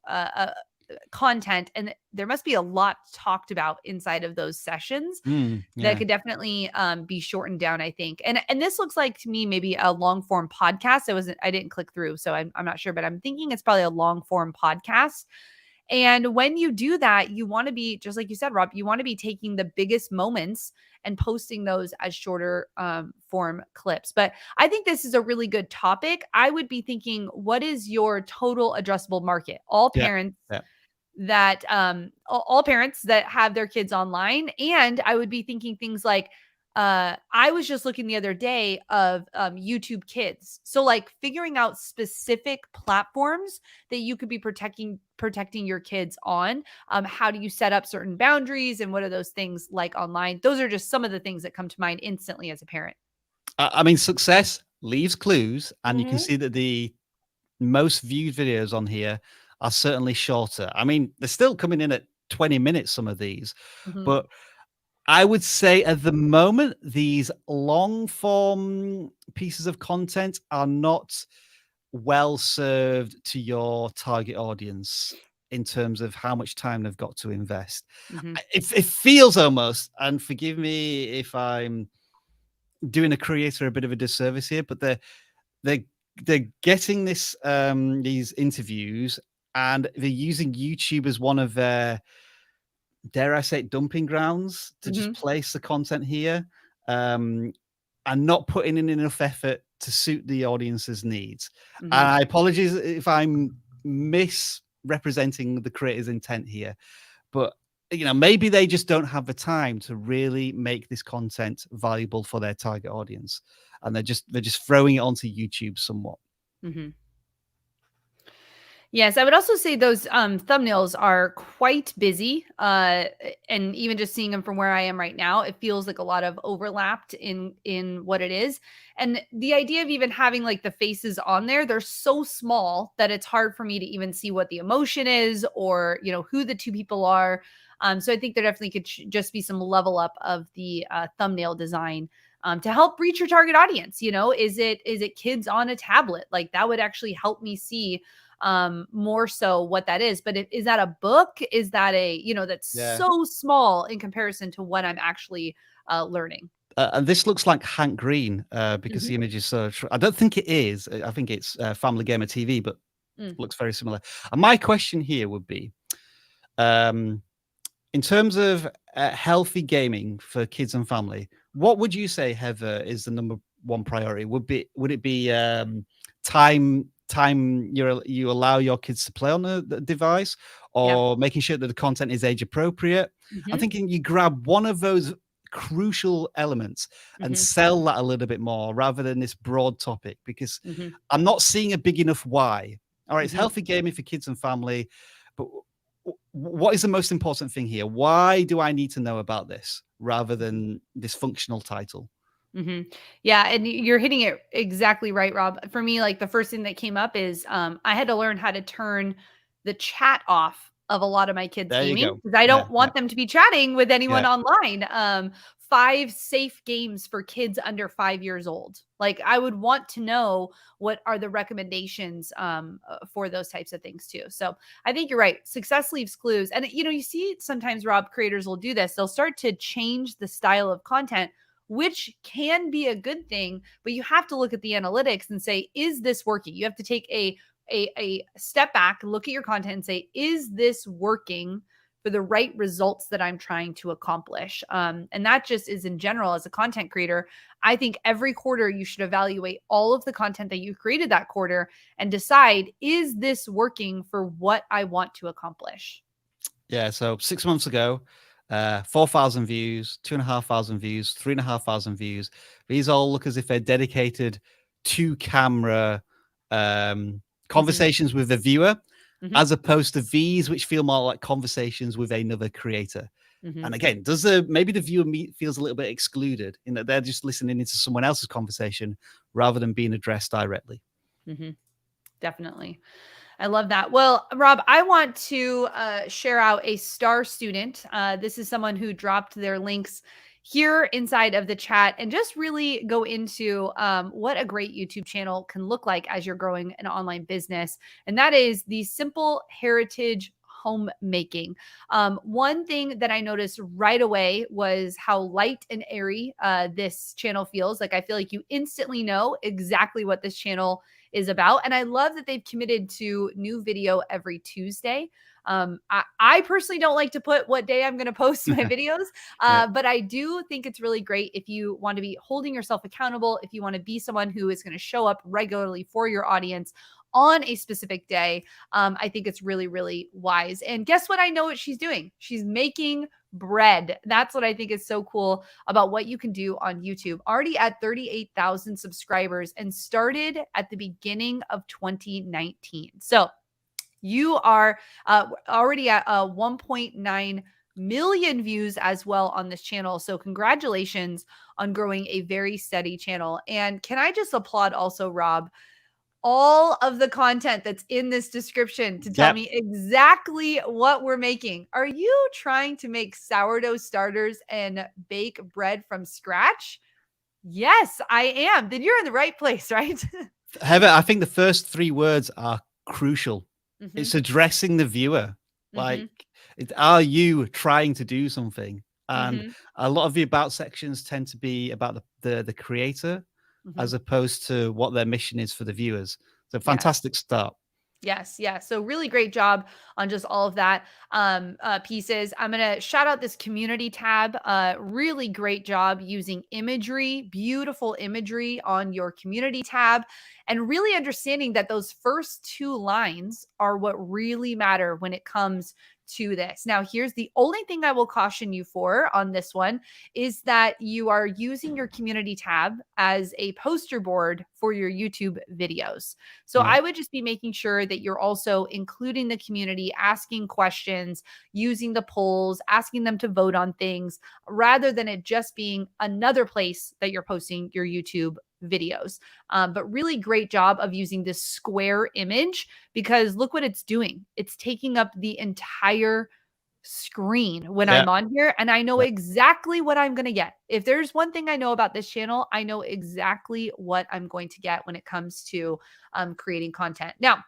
content, and there must be a lot talked about inside of those sessions that Yeah. could definitely be shortened down, I think. And this looks like to me maybe a long form podcast. I didn't click through, so I'm not sure, but I'm thinking it's probably a long form podcast. And when you do that, you want to be, just like you said, Rob, you want to be taking the biggest moments and posting those as shorter form clips. But I think this is a really good topic. I would be thinking, what is your total addressable market? All Yeah. parents Yeah. that all parents that have their kids online. And I would be thinking things like, I was just looking the other day of YouTube Kids. So like figuring out specific platforms that you could be protecting your kids on. How do you set up certain boundaries, and what are those things like online? Those are just some of the things that come to mind instantly as a parent. I mean, success leaves clues, and you can Mhm. see that the most viewed videos on here are certainly shorter. I mean, they're still coming in at 20 minutes, some of these, Mhm. but I would say at the moment, these long form pieces of content are not well served to your target audience in terms of how much time they've got to invest. Mhm. It feels almost, and forgive me if I'm doing a creator a bit of a disservice here, but they're they're getting this these interviews, and they're using YouTube as one of their, dare I say it, dumping grounds to just Mhm. place the content here, um, and not putting in enough effort to suit the audience's needs. And Mhm. I apologize if I'm misrepresenting the creator's intent here, but maybe they just don't have the time to really make this content valuable for their target audience, and they're just throwing it onto YouTube somewhat. Mhm. Yes, I would also say those thumbnails are quite busy. And even just seeing them from where I am right now, it feels like a lot of overlapped in what it is. And the idea of even having like the faces on there, they're so small that it's hard for me to even see what the emotion is, or who the two people are. So I think there definitely could just be some level up of the thumbnail design. To help reach your target audience. Is it kids on a tablet? Like that would actually help me see more so what that is. But is that a book? Is that that's Yeah. so small in comparison to what I'm actually learning? And this looks like Hank Green, because Mhm. the image is so. I don't think it is. I think it's Family Gamer TV, but Mm. looks very similar. And my question here would be, um, in terms of healthy gaming for kids and family, what would you say, Heather, is the number one priority? Would it be time you allow your kids to play on the device, Yep. or making sure that the content is age appropriate? I'm Mhm. thinking you grab one of those crucial elements and Mhm. sell that a little bit more rather than this broad topic, because Mhm. I'm not seeing a big enough why. All right, it's Mhm. healthy gaming for kids and family, but what is the most important thing here? Why do I need to know about this rather than this functional title? Yeah, and you're hitting it exactly right, Rob. For me, like the first thing that came up is I had to learn how to turn the chat off of a lot of my kids' There you gaming go. because I Yeah, don't yeah, want them to be chatting with anyone yeah. online. 5 safe games for kids under 5 years old. Like I would want to know what are the recommendations for those types of things too. So I think you're right. Success leaves clues, and you see sometimes Rob, creators will do this. They'll start to change the style of content, which can be a good thing, but you have to look at the analytics and say, is this working? You have to take a step back, look at your content and say, is this working for the right results that I'm trying to accomplish? And that just is in general as a content creator. I think every quarter you should evaluate all of the content that you created that quarter and decide, is this working for what I want to accomplish? Yeah, so 6 months ago, 4,000 views, 2,500 views, 3,500 views. These all look as if they're dedicated to camera conversations with the viewer, Mhm. as opposed to these, which feel more like conversations with another creator. Mhm. And again, maybe the viewer feels a little bit excluded in that they're just listening into someone else's conversation rather than being addressed directly. Mhm. Definitely. I love that. Well, Rob, I want to share out a star student. This is someone who dropped their links here inside of the chat and just really go into what a great YouTube channel can look like as you're growing an online business. And that is the Simple Heritage Homemaking. One thing that I noticed right away was how light and airy this channel feels. Like I feel like you instantly know exactly what this channel is about. And I love that they've committed to new video every Tuesday. I personally don't like to put what day I'm going to post my videos, Yeah. but I do think it's really great if you want to be holding yourself accountable, if you want to be someone who is going to show up regularly for your audience on a specific day. I think it's really, really wise. And guess what? I know what she's doing. She's making bread. That's what I think is so cool about what you can do on YouTube. Already at 38,000 subscribers and started at the beginning of 2019. So you are already at 1.9 million views as well on this channel. So congratulations on growing a very steady channel. And can I just applaud also, Rob, all of the content that's in this description to tell Yep. me exactly what we're making. Are you trying to make sourdough starters and bake bread from scratch? Yes, I am. Then you're in the right place, right? Heather, I think the first 3 words are crucial. Mhm. It's addressing the viewer. Like, Mhm. are you trying to do something? And Mhm. a lot of the about sections tend to be about the creator as Mhm. opposed to what their mission is for the viewers. So Yes. fantastic start. Yes, yes. So really great job on just all of that pieces. I'm gonna shout out this community tab. Really great job using imagery, beautiful imagery on your community tab, and really understanding that those first 2 lines are what really matter when it comes to this. Now, here's the only thing I will caution you for on this one is that you are using your community tab as a poster board for your YouTube videos. So Yeah. I would just be making sure that you're also including the community, asking questions, using the polls, asking them to vote on things, rather than it just being another place that you're posting your YouTube videos. But really great job of using this square image because look what it's doing. It's taking up the entire screen when Yeah. I'm on here, and I know Yeah. exactly what I'm going to get. If there's one thing I know about this channel, I know exactly what I'm going to get when it comes to creating content. Now,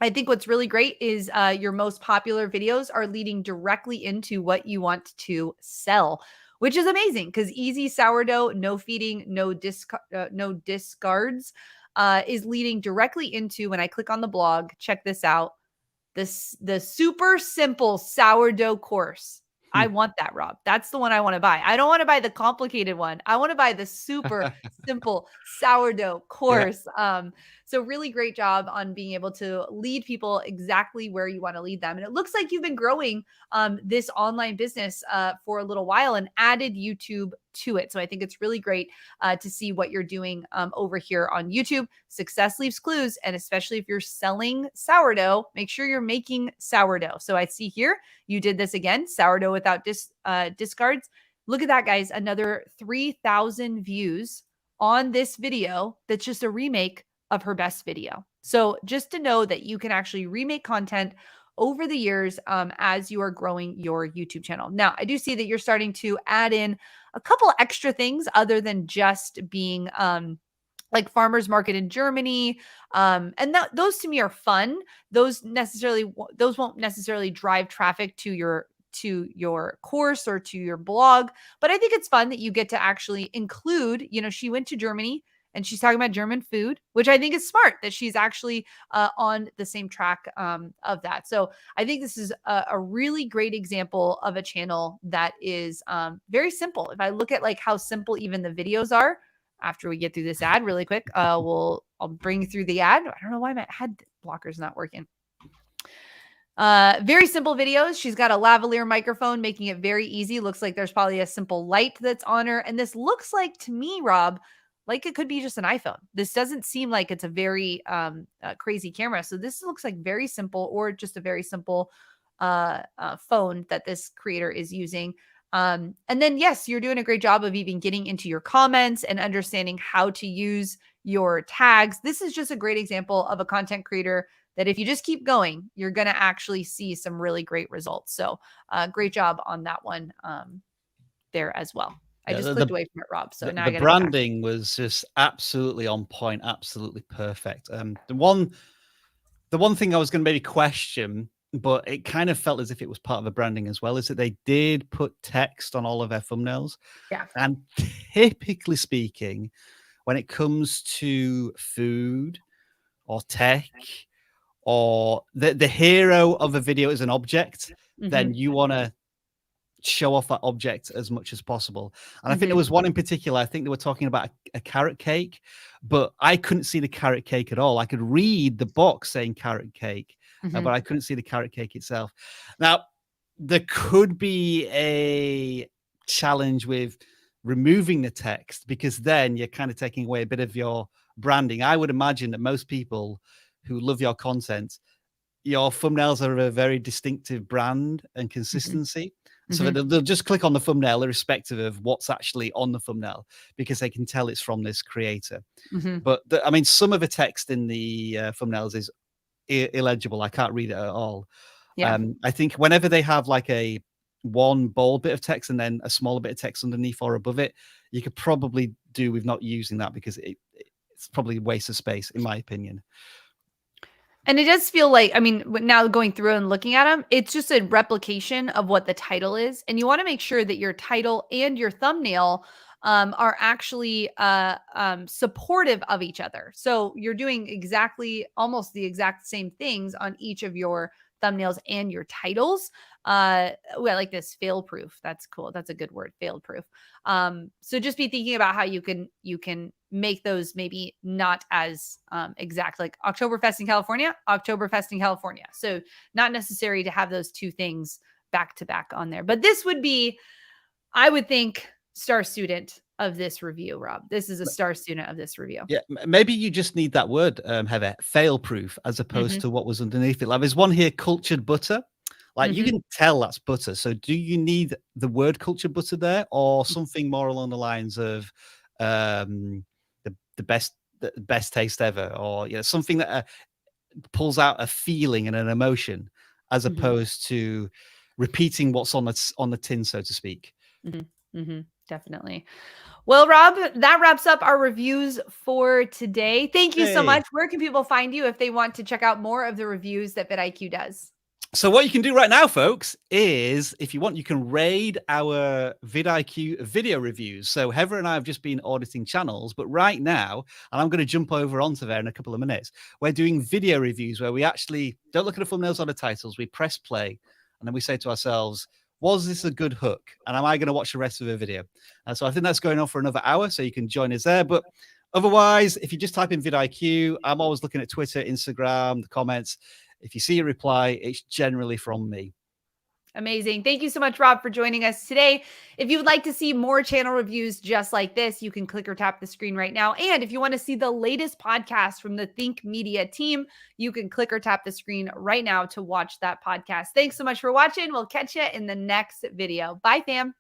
I think what's really great is your most popular videos are leading directly into what you want to sell, which is amazing because easy sourdough, no feeding, no discards is leading directly into when I click on the blog. Check this out, the super simple sourdough course. I want that, Rob. That's the one I want to buy. I don't want to buy the complicated one. I want to buy the super simple sourdough Yeah. course. So really great job on being able to lead people exactly where you want to lead them. And it looks like you've been growing this online business for a little while and added YouTube to it. So I think it's really great to see what you're doing over here on YouTube. Success leaves clues. And especially if you're selling sourdough, make sure you're making sourdough. So I see here, you did this again, sourdough without discards. Look at that, guys. Another 3,000 views on this video. That's just a remake of her best video. So just to know that you can actually remake content over the years as you are growing your YouTube channel. Now, I do see that you're starting to add in a couple extra things other than just being like farmers market in Germany. And those to me are fun. Those won't necessarily drive traffic to your course or to your blog. But I think it's fun that you get to actually include, she went to Germany and she's talking about German food, which I think is smart that she's actually on the same track of that. So I think this is a really great example of a channel that is very simple. If I look at like how simple even the videos are, after we get through this ad really quick, I'll bring you through the ad. I don't know why my ad blocker's not working. Very simple videos. She's got a lavalier microphone, making it very easy. Looks like there's probably a simple light that's on her. And this looks like, to me, Rob, like it could be just an iPhone. This doesn't seem like it's a very crazy camera. So this looks like very simple, or just a very simple phone that this creator is using. And then, yes, you're doing a great job of even getting into your comments and understanding how to use your tags. This is just a great example of a content creator that if you just keep going, you're going to actually see some really great results. So great job on that one there as well. I just clicked away from it, Rob. So now I got the branding was just absolutely on point, absolutely perfect. The one thing I was going to maybe question, but it kind of felt as if it was part of the branding as well, is that they did put text on all of their thumbnails. Yeah. And typically speaking, when it comes to food or tech, or the hero of a video is an object, then you want to show off that object as much as possible. And I think there was one in particular, I think they were talking about a carrot cake, but I couldn't see the carrot cake at all. I could read the box saying carrot cake, but I couldn't see the carrot cake itself. Now, there could be a challenge with removing the text, because then you're kind of taking away a bit of your branding. I would imagine that most people who love your content, your thumbnails are a very distinctive brand and consistency. So they'll just click on the thumbnail irrespective of what's actually on the thumbnail, because they can tell it's from this creator. But I mean, some of the text in the thumbnails is illegible. I can't read it at all. Yeah. I think whenever they have like one bold bit of text and then a smaller bit of text underneath or above it, you could probably do with not using that, because it's probably a waste of space, in my opinion. And it does feel like, I mean, now going through and looking at them, it's just a replication of what the title is. And you want to make sure that your title and your thumbnail are actually supportive of each other. So you're doing almost the exact same things on each of your thumbnails and your titles. I like this, fail proof. That's cool. That's a good word, fail proof. So just be thinking about how you can make those maybe not as exact, like Oktoberfest in California. So not necessary to have those two things back to back on there. But this would be, I would think, star student of this review, Rob. This is a star student of this review. Yeah, maybe you just need that word, Heather, fail proof, as opposed to what was underneath it. Like there's one here, cultured butter. Like you can tell that's butter. So do you need the word cultured butter there, or something more along the lines of the best taste ever, or something that pulls out a feeling and an emotion, as opposed to repeating what's on the tin, so to speak. Definitely. Well, Rob, that wraps up our reviews for today. Thank you so much. Where can people find you if they want to check out more of the reviews that vidIQ does? So what you can do right now, folks, is if you want, you can raid our vidIQ video reviews. So Heather and I have just been auditing channels, but right now, and I'm going to jump over onto there in a couple of minutes, we're doing video reviews where we actually don't look at the thumbnails or the titles. We press play, and then we say to ourselves, was this a good hook? And am I going to watch the rest of the video? So I think that's going on for another hour, so you can join us there. But Otherwise, if you just type in vidIQ, I'm always looking at Twitter, Instagram, the comments. If you see a reply, it's generally from me. Amazing. Thank you so much, Rob, for joining us today. If you would like to see more channel reviews just like this, you can click or tap the screen right now. And if you want to see the latest podcast from the Think Media team, you can click or tap the screen right now to watch that podcast. Thanks so much for watching. We'll catch you in the next video. Bye, fam.